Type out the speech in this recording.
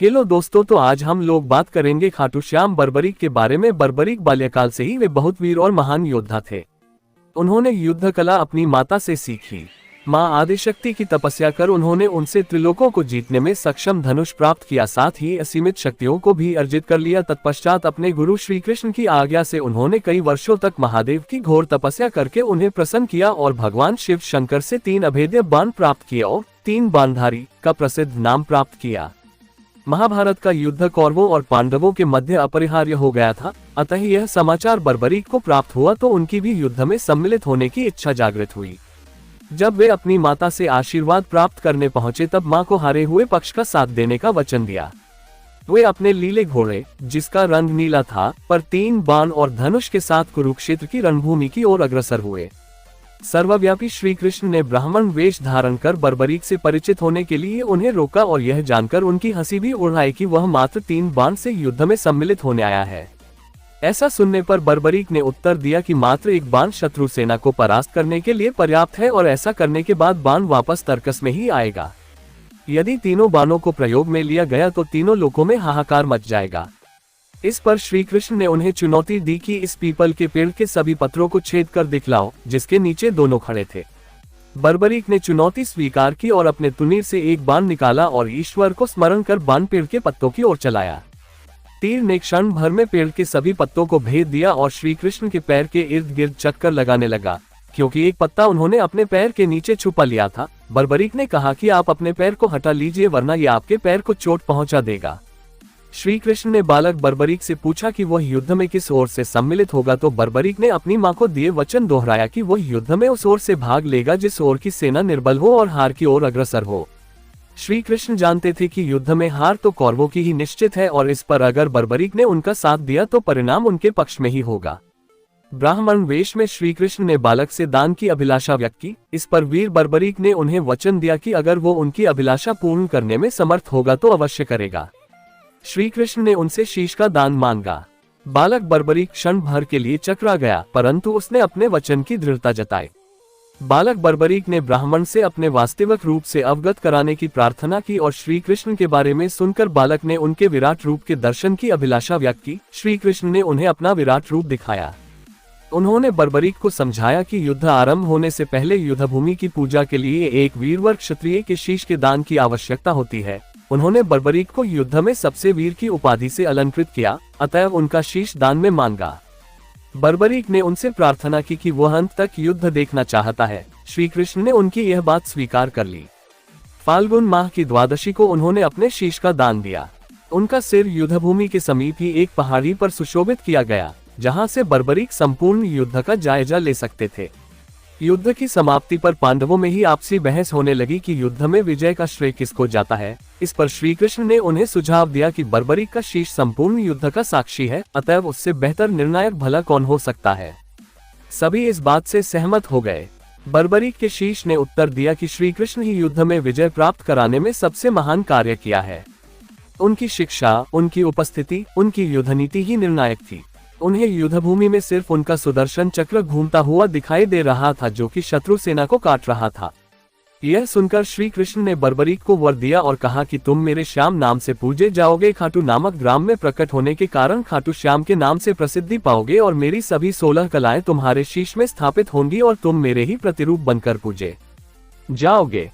Hello दोस्तों, तो आज हम लोग बात करेंगे खाटू श्याम बर्बरीक के बारे में। बर्बरीक बाल्यकाल से ही वे बहुत वीर और महान योद्धा थे। उन्होंने युद्ध कला अपनी माता से सीखी। मां आदिशक्ति की तपस्या कर उन्होंने उनसे त्रिलोकों को जीतने में सक्षम धनुष प्राप्त किया, साथ ही असीमित शक्तियों को भी अर्जित कर लिया। तत्पश्चात अपने गुरु श्री कृष्ण की आज्ञा से उन्होंने कई वर्षों तक महादेव की घोर तपस्या करके उन्हें प्रसन्न किया और भगवान शिव शंकर से 3 अभेद्य बाण प्राप्त किए और 3 बाणधारी का प्रसिद्ध नाम प्राप्त किया। महाभारत का युद्ध कौरवों और पांडवों के मध्य अपरिहार्य हो गया था, अतः यह समाचार बर्बरीक को प्राप्त हुआ तो उनकी भी युद्ध में सम्मिलित होने की इच्छा जागृत हुई। जब वे अपनी माता से आशीर्वाद प्राप्त करने पहुंचे तब मां को हारे हुए पक्ष का साथ देने का वचन दिया। वे अपने लीले घोड़े, जिसका रंग नीला था, पर 3 बाण और धनुष के साथ कुरुक्षेत्र की रणभूमि की ओर अग्रसर हुए। सर्वव्यापी श्री कृष्ण ने ब्राह्मण वेश धारण कर बर्बरीक से परिचित होने के लिए उन्हें रोका और यह जानकर उनकी हंसी भी उड़ाई कि वह मात्र 3 बाण से युद्ध में सम्मिलित होने आया है। ऐसा सुनने पर बर्बरीक ने उत्तर दिया कि मात्र 1 बाण शत्रु सेना को परास्त करने के लिए पर्याप्त है और ऐसा करने के बाद बाण वापस तर्कस में ही आएगा। यदि तीनों बाणों को प्रयोग में लिया गया तो तीनों लोकों में हाहाकार मच जाएगा। इस पर श्री कृष्ण ने उन्हें चुनौती दी कि इस पीपल के पेड़ के सभी पत्रों को छेद कर दिखलाओ, जिसके नीचे दोनों खड़े थे। बर्बरीक ने चुनौती स्वीकार की और अपने तुनीर से 1 बाण निकाला और ईश्वर को स्मरण कर बाण पेड़ के पत्तों की ओर चलाया। तीर ने क्षण भर में पेड़ के सभी पत्तों को भेद दिया और श्री कृष्ण के पैर के इर्द गिर्द चक्कर लगाने लगा, क्योंकि एक पत्ता उन्होंने अपने पैर के नीचे छुपा लिया था। बर्बरीक ने कहा कि आप अपने पैर को हटा लीजिए, वरना ये आपके पैर को चोट पहुंचा देगा। श्री कृष्ण ने बालक बर्बरीक से पूछा कि वह युद्ध में किस ओर से सम्मिलित होगा, तो बर्बरीक ने अपनी मां को दिए वचन दोहराया कि वह युद्ध में उस ओर से भाग लेगा जिस ओर की सेना निर्बल हो और हार की ओर अग्रसर हो। श्री कृष्ण जानते थे कि युद्ध में हार तो कौरवों की ही निश्चित है और इस पर अगर बर्बरीक ने उनका साथ दिया तो परिणाम उनके पक्ष में ही होगा। ब्राह्मण वेश में श्री कृष्ण ने बालक से दान की अभिलाषा व्यक्त की। इस पर वीर बर्बरीक ने उन्हें वचन दिया कि अगर वो उनकी अभिलाषा पूर्ण करने में समर्थ होगा तो अवश्य करेगा। श्री कृष्ण ने उनसे शीश का दान मांगा। बालक बर्बरीक क्षण भर के लिए चकरा गया, परंतु उसने अपने वचन की दृढ़ता जताई। बालक बर्बरीक ने ब्राह्मण से अपने वास्तविक रूप से अवगत कराने की प्रार्थना की और श्री कृष्ण के बारे में सुनकर बालक ने उनके विराट रूप के दर्शन की अभिलाषा व्यक्त की। श्री कृष्ण ने उन्हें अपना विराट रूप दिखाया। उन्होंने बर्बरीक को समझाया कि युद्ध आरंभ होने से पहले युद्धभूमि की पूजा के लिए एक वीरवर क्षत्रिय के शीश के दान की आवश्यकता होती है। उन्होंने बर्बरीक को युद्ध में सबसे वीर की उपाधि से अलंकृत किया, अतएव उनका शीश दान में मांगा। बर्बरीक ने उनसे प्रार्थना की कि वह अंत तक युद्ध देखना चाहता है। श्री कृष्ण ने उनकी यह बात स्वीकार कर ली। फाल्गुन माह की द्वादशी को उन्होंने अपने शीश का दान दिया। उनका सिर युद्धभूमि के समीप ही एक पहाड़ी पर सुशोभित किया गया, जहां से बर्बरीक संपूर्ण युद्ध का जायजा ले सकते थे। युद्ध की समाप्ति पर पांडवों में ही आपसी बहस होने लगी कि युद्ध में विजय का श्रेय किसको जाता है। इस पर श्री कृष्ण ने उन्हें सुझाव दिया कि बर्बरीक का शीश संपूर्ण युद्ध का साक्षी है, अतएव उससे बेहतर निर्णायक भला कौन हो सकता है। सभी इस बात से सहमत हो गए। बर्बरीक के शीश ने उत्तर दिया कि श्री कृष्ण ही युद्ध में विजय प्राप्त कराने में सबसे महान कार्य किया है। उनकी शिक्षा, उनकी उपस्थिति, उनकी युद्ध नीति ही निर्णायक थी। उन्हें युद्धभूमि में सिर्फ उनका सुदर्शन चक्र घूमता हुआ दिखाई दे रहा था, जो कि शत्रु सेना को काट रहा था। यह सुनकर श्री कृष्ण ने बर्बरीक को वर दिया और कहा कि तुम मेरे श्याम नाम से पूजे जाओगे। खाटू नामक ग्राम में प्रकट होने के कारण खाटू श्याम के नाम से प्रसिद्धि पाओगे और मेरी सभी 16 कलाएं तुम्हारे शीश में स्थापित होंगी और तुम मेरे ही प्रतिरूप बनकर पूजे जाओगे।